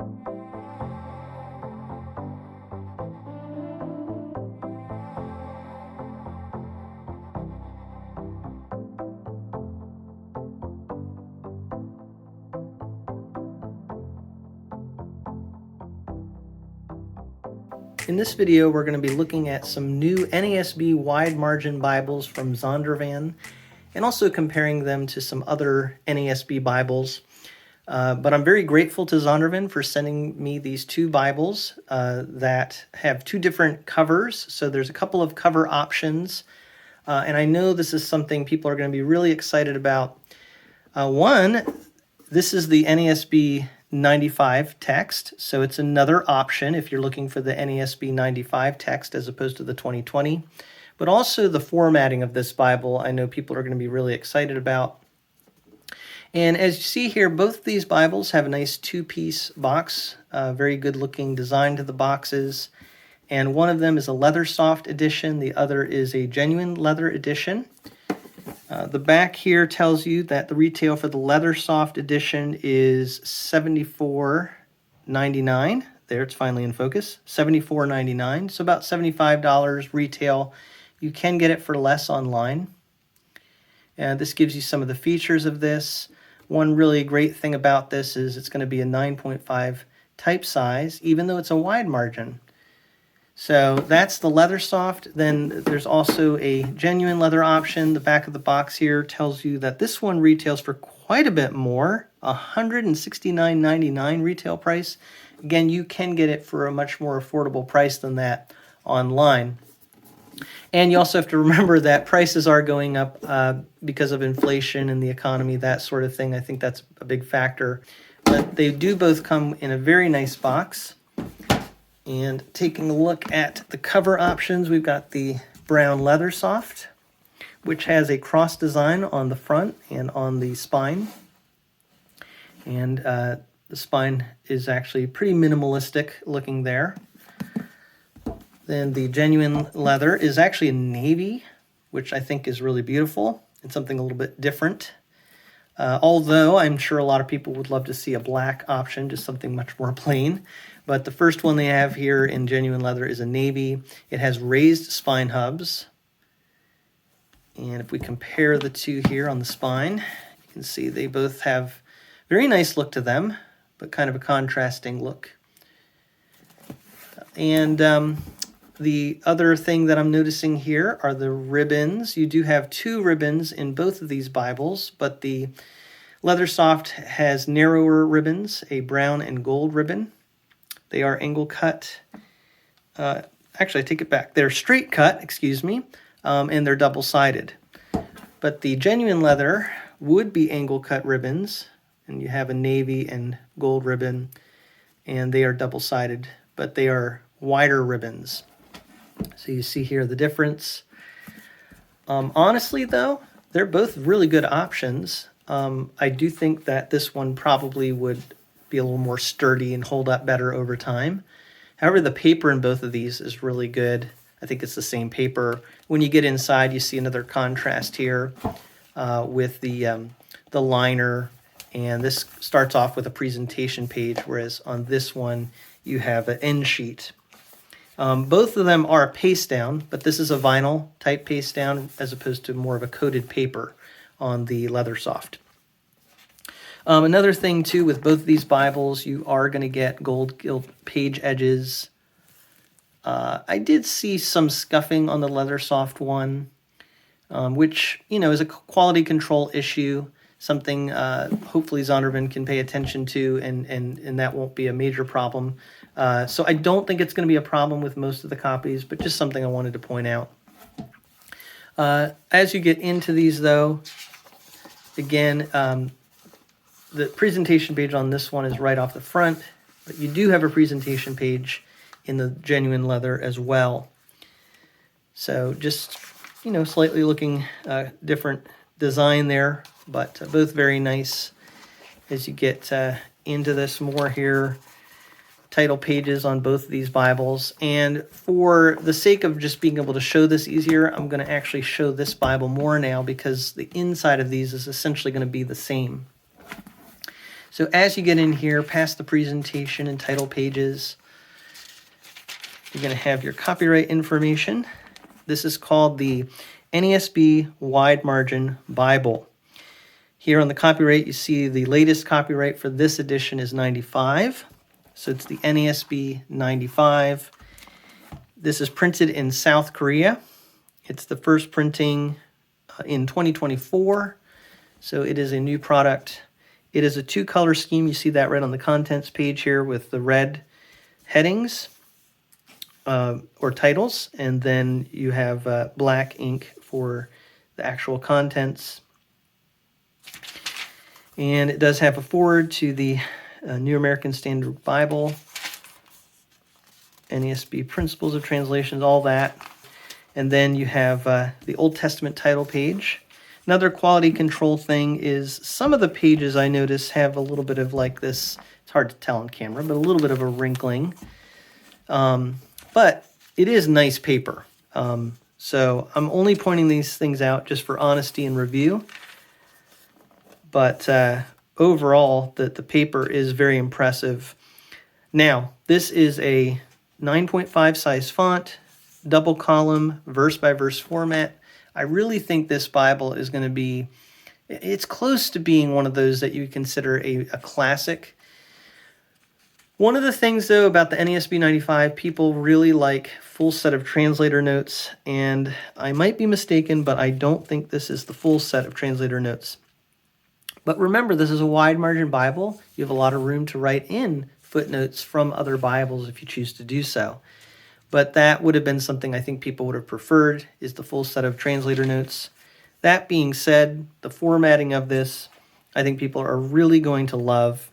In this video, we're going to be looking at some new NASB Wide Margin Bibles from Zondervan and also comparing them to some other NASB Bibles. But I'm very grateful to Zondervan for sending me these two Bibles that have two different covers. So there's a couple of cover options. And I know this is something people are going to be really excited about. One, this is the NASB 95 text, so it's another option if you're looking for the NASB 95 text as opposed to the 2020. But also the formatting of this Bible, I know people are going to be really excited about. And as you see here, both these Bibles have a nice two-piece box, very good-looking design to the boxes. And one of them is a Leathersoft edition, the other is a genuine leather edition. The back here tells you that the retail for the Leathersoft edition is $74.99. There, it's finally in focus. $74.99, so about $75 retail. You can get it for less online. And this gives you some of the features of this. One really great thing about this is it's going to be a 9.5 type size, even though it's a wide margin. So that's the Leathersoft. Then there's also a genuine leather option. The back of the box here tells you that this one retails for quite a bit more, $169.99 retail price. Again, you can get it for a much more affordable price than that online. And you also have to remember that prices are going up because of inflation and the economy, that sort of thing. I think that's a big factor. But they do both come in a very nice box. And taking a look at the cover options, we've got the brown Leathersoft, which has a cross design on the front and on the spine. And the spine is actually pretty minimalistic looking there. Then the genuine leather is actually a navy, which I think is really beautiful and something a little bit different. Although I'm sure a lot of people would love to see a black option, just something much more plain. But the first one they have here in genuine leather is a navy. It has raised spine hubs. And if we compare the two here on the spine, you can see they both have very nice look to them, but kind of a contrasting look. And the other thing that I'm noticing here are the ribbons. You do have two ribbons in both of these Bibles, but the Leathersoft has narrower ribbons, a brown and gold ribbon. They are angle cut. Actually, I take it back. They're straight cut, excuse me, and they're double-sided. But the genuine leather would be angle cut ribbons, and you have a navy and gold ribbon, and they are double-sided, but they are wider ribbons. So you see here the difference. Honestly, though, they're both really good options. I do think that this one probably would be a little more sturdy and hold up better over time. However, the paper in both of these is really good. I think it's the same paper. When you get inside, you see another contrast here with the liner, and this starts off with a presentation page, whereas on this one you have an end sheet. Both of them are paste down, but this is a vinyl type paste down as opposed to more of a coated paper on the Leathersoft. Another thing, too, with both these Bibles, you are going to get gold gilt page edges. I did see some scuffing on the Leathersoft one, which, is a quality control issue, something hopefully Zondervan can pay attention to, and that won't be a major problem. So I don't think it's going to be a problem with most of the copies, but just something I wanted to point out. As you get into these, though, again, the presentation page on this one is right off the front, but you do have a presentation page in the genuine leather as well. So just, slightly looking different design there, but both very nice. As you get into this more here, title pages on both of these Bibles. And for the sake of just being able to show this easier, I'm going to actually show this Bible more now because the inside of these is essentially going to be the same. So as you get in here, past the presentation and title pages, you're going to have your copyright information. This is called the NASB Wide Margin Bible. Here on the copyright, you see the latest copyright for this edition is 95. So it's the NASB 95. This is printed in South Korea. It's the first printing in 2024. So it is a new product. It is a 2-color scheme. You see that right on the contents page here with the red headings or titles. And then you have black ink for the actual contents. And it does have a foreword to the New American Standard Bible, NASB Principles of Translations, all that. And then you have the Old Testament title page. Another quality control thing is some of the pages I notice have a little bit of like this, it's hard to tell on camera, but a little bit of a wrinkling. But it is nice paper. So I'm only pointing these things out just for honesty and review. But overall, the paper is very impressive. Now, this is a 9.5 size font, double column, verse-by-verse format. I really think this Bible is going to be, it's close to being one of those that you consider a classic. One of the things, though, about the NASB 95, people really like full set of translator notes, and I might be mistaken, but I don't think this is the full set of translator notes. But remember, this is a wide margin Bible. You have a lot of room to write in footnotes from other Bibles if you choose to do so. But that would have been something I think people would have preferred, is the full set of translator notes. That being said, the formatting of this, I think people are really going to love.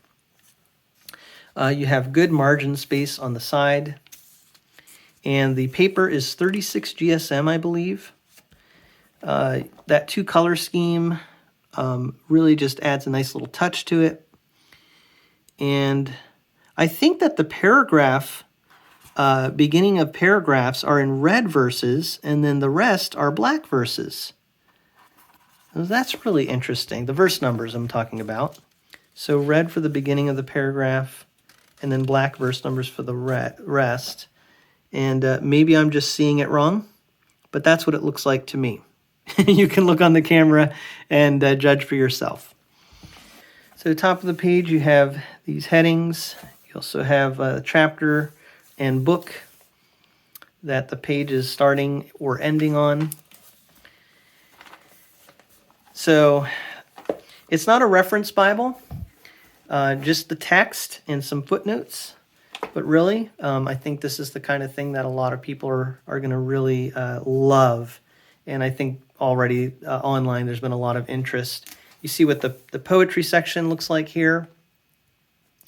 You have good margin space on the side. And the paper is 36 GSM, I believe. That 2-color scheme really just adds a nice little touch to it. And I think that the paragraph, beginning of paragraphs are in red verses, and then the rest are black verses. So that's really interesting. The verse numbers I'm talking about. So red for the beginning of the paragraph, and then black verse numbers for the rest. And maybe I'm just seeing it wrong, but that's what it looks like to me. You can look on the camera and judge for yourself. So top of the page, you have these headings. You also have a chapter and book that the page is starting or ending on. So it's not a reference Bible, just the text and some footnotes. But really, I think this is the kind of thing that a lot of people are going to really love. And I think already online there's been a lot of interest. You see what the poetry section looks like here.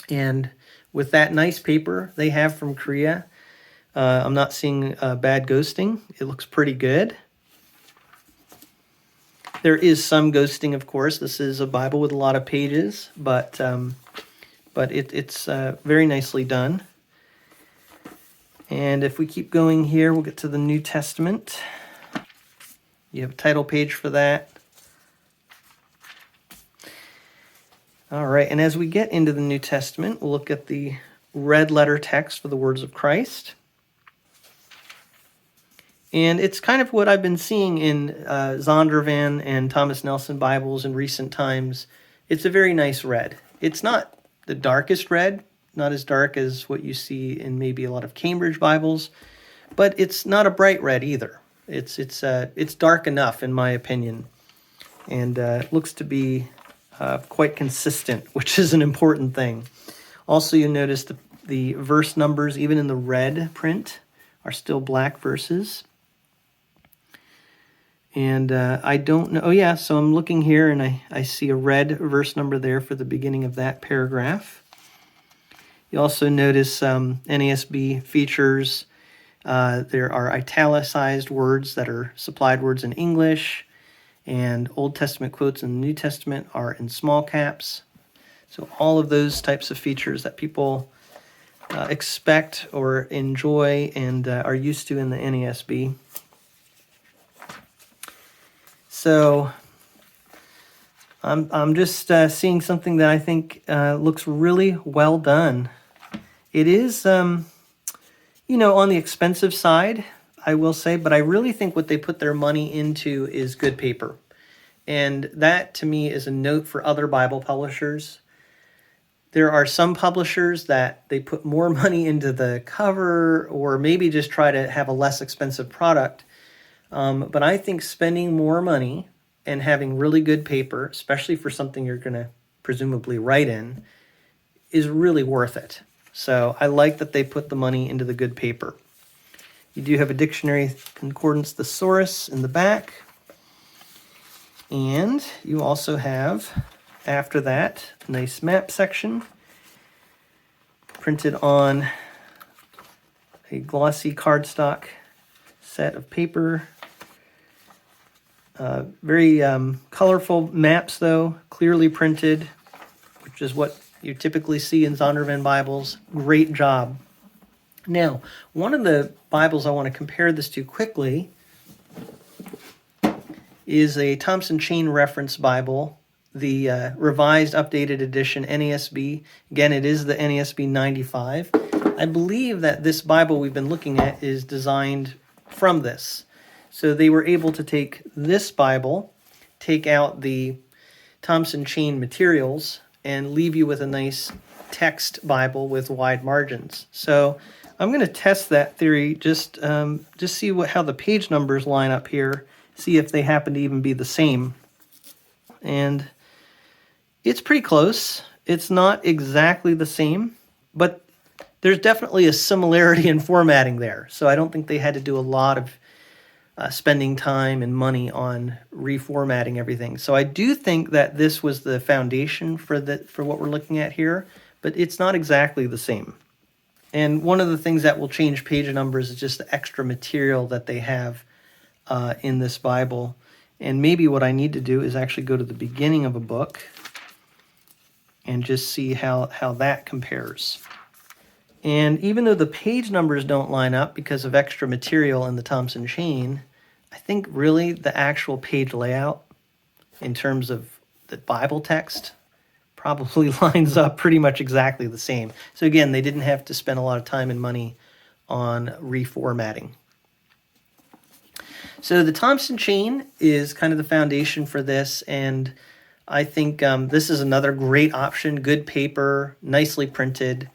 And with that nice paper they have from Korea, I'm not seeing bad ghosting. It looks pretty good. There is some ghosting, of course. This is a Bible with a lot of pages, but it's very nicely done. And if we keep going here, we'll get to the New Testament. You have a title page for that. All right, and as we get into the New Testament, we'll look at the red letter text for the words of Christ. And it's kind of what I've been seeing in Zondervan and Thomas Nelson Bibles in recent times. It's a very nice red. It's not the darkest red, not as dark as what you see in maybe a lot of Cambridge Bibles, but it's not a bright red either. It's dark enough, in my opinion, and it looks to be quite consistent, which is an important thing. Also, you notice the verse numbers, even in the red print, are still black verses. And I don't know. Oh, yeah, so I'm looking here, and I see a red verse number there for the beginning of that paragraph. You also notice NASB features. There are italicized words that are supplied words in English, and Old Testament quotes in the New Testament are in small caps. So all of those types of features that people expect or enjoy and are used to in the NASB. So I'm just seeing something that I think looks really well done. It is, on the expensive side, I will say, but I really think what they put their money into is good paper. And that, to me, is a note for other Bible publishers. There are some publishers that they put more money into the cover or maybe just try to have a less expensive product. But I think spending more money and having really good paper, especially for something you're going to presumably write in, is really worth it. So I like that they put the money into the good paper. You do have a dictionary concordance thesaurus in the back. And you also have, after that, a nice map section printed on a glossy cardstock set of paper. Very colorful maps, though, clearly printed, which is what you typically see in Zondervan Bibles. Great job. Now, one of the Bibles I want to compare this to quickly is a Thompson Chain Reference Bible, the revised, updated edition, NASB. Again, it is the NASB 95. I believe that this Bible we've been looking at is designed from this. So they were able to take this Bible, take out the Thompson Chain materials, and leave you with a nice text Bible with wide margins. So I'm going to test that theory, just see how the page numbers line up here, see if they happen to even be the same. And it's pretty close. It's not exactly the same, but there's definitely a similarity in formatting there. So I don't think they had to do a lot of spending time and money on reformatting everything. So I do think that this was the foundation for what we're looking at here, but it's not exactly the same. And one of the things that will change page numbers is just the extra material that they have in this Bible. And maybe what I need to do is actually go to the beginning of a book and just see how that compares. And even though the page numbers don't line up because of extra material in the Thompson Chain, I think really the actual page layout in terms of the Bible text probably lines up pretty much exactly the same. So again, they didn't have to spend a lot of time and money on reformatting. So the Thompson Chain is kind of the foundation for this, and I think this is another great option. Good paper, nicely printed.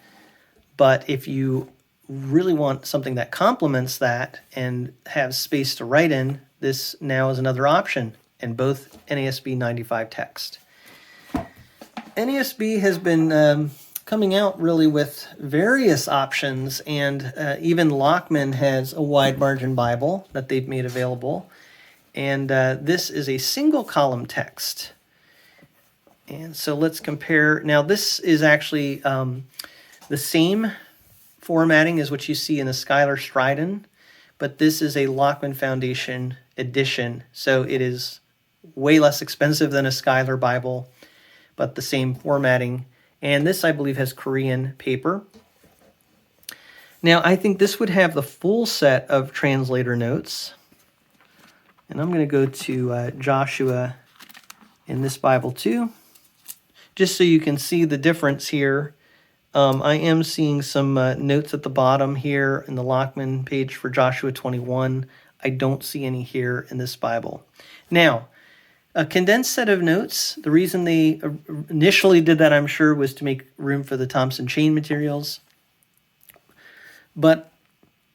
But if you really want something that complements that and have space to write in, this now is another option in both NASB 95 text. NASB has been coming out really with various options, and even Lockman has a wide margin Bible that they've made available. And this is a single column text. And so let's compare. Now this is actually the same formatting as what you see in the Schuyler Stridon, but this is a Lockman Foundation edition, so it is way less expensive than a Schuyler Bible, but the same formatting. And this, I believe, has Korean paper. Now, I think this would have the full set of translator notes, and I'm going to go to Joshua in this Bible too, just so you can see the difference here. I am seeing some notes at the bottom here in the Lockman page for Joshua 21. I don't see any here in this Bible. Now, a condensed set of notes, the reason they initially did that, I'm sure, was to make room for the Thompson Chain materials. But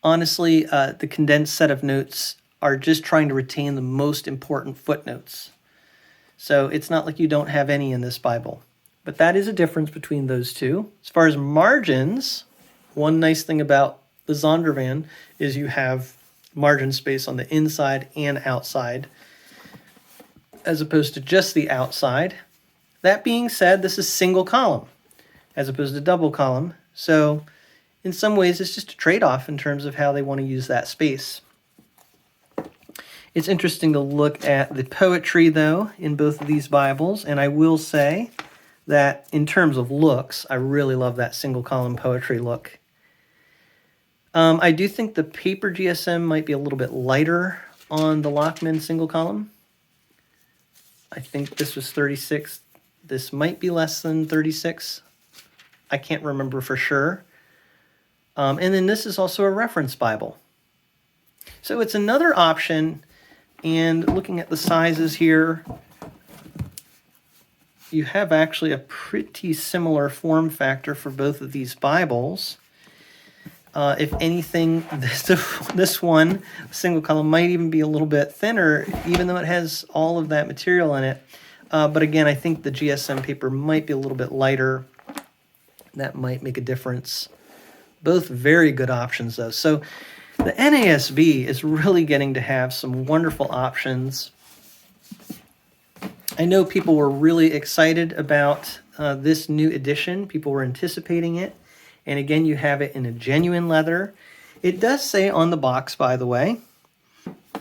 honestly, the condensed set of notes are just trying to retain the most important footnotes. So it's not like you don't have any in this Bible. But that is a difference between those two. As far as margins, one nice thing about the Zondervan is you have margin space on the inside and outside, as opposed to just the outside. That being said, this is single column, as opposed to double column. So in some ways, it's just a trade-off in terms of how they want to use that space. It's interesting to look at the poetry, though, in both of these Bibles, and I will say that in terms of looks, I really love that single column poetry look. I do think the paper GSM might be a little bit lighter on the Lockman single column. I think this was 36. This might be less than 36. I can't remember for sure. And then this is also a reference Bible. So it's another option. And looking at the sizes here, you have actually a pretty similar form factor for both of these Bibles. If anything, this one, single column, might even be a little bit thinner, even though it has all of that material in it. But again, I think the GSM paper might be a little bit lighter. That might make a difference. Both very good options, though. So the NASB is really getting to have some wonderful options. I know people were really excited about this new edition. People were anticipating it. And again, you have it in a genuine leather. It does say on the box, by the way,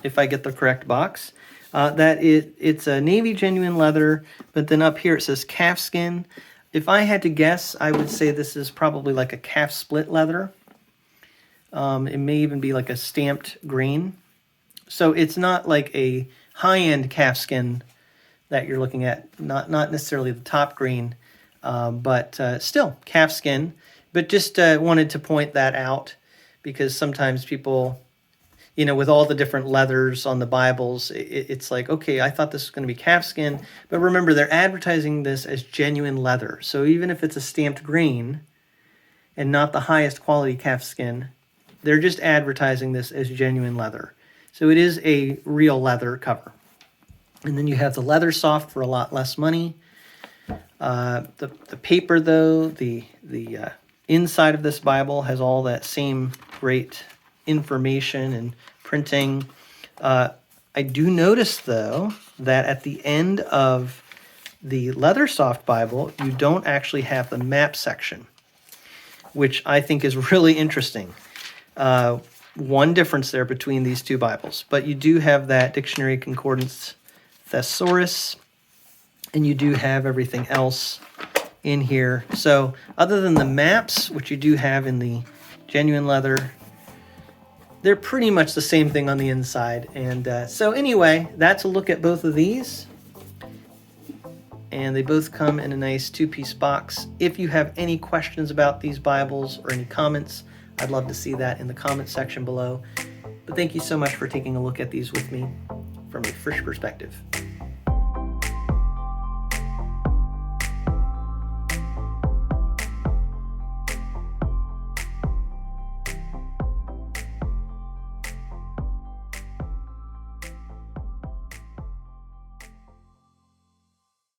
if I get the correct box, that it's a navy genuine leather, but then up here it says calfskin. If I had to guess, I would say this is probably like a calf split leather. It may even be like a stamped green. So it's not like a high-end calfskin that you're looking at, not necessarily the top green, but still calfskin. But just wanted to point that out because sometimes people, with all the different leathers on the Bibles, it's like, okay, I thought this was going to be calfskin. But remember, they're advertising this as genuine leather. So even if it's a stamped green and not the highest quality calfskin, they're just advertising this as genuine leather. So it is a real leather cover. And then you have the Leathersoft for a lot less money. The paper, though, the inside of this Bible has all that same great information and printing. I do notice, though, that at the end of the Leathersoft Bible, you don't actually have the map section, which I think is really interesting. One difference there between these two Bibles. But you do have that dictionary concordance thesaurus, and you do have everything else in here. So other than the maps, which you do have in the genuine leather, they're pretty much the same thing on the inside. And so anyway, that's a look at both of these. And they both come in a nice two-piece box. If you have any questions about these Bibles or any comments, I'd love to see that in the comment section below. But thank you so much for taking a look at these with me from a fresh perspective.